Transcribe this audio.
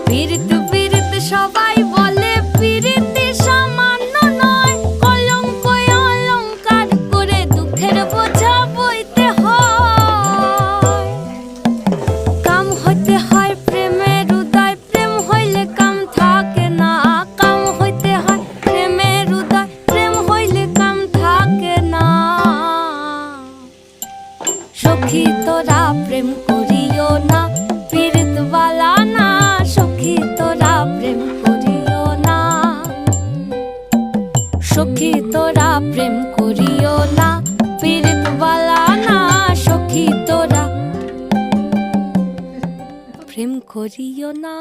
পীড়িত পীড়িত সবাই বলে পীড়িতি সামান্য নয়, কলঙ্ক অলংকার করে দুঃখের বোঝা বইতে হয়। কাম হইতে হয় প্রেমের উদয়, প্রেম হইলে কাম থাকে না। কাম হইতে হয় প্রেমের উদয়, প্রেম হইলে কাম থাকে না। সখী তোরা প্রেম করিও না, পীড়িত বালা না। সখী তোরা প্রেম করিও না, সখী তোরা প্রেম করিও না, পীড়িত বালা না। সখী তোরা প্রেম করিও না।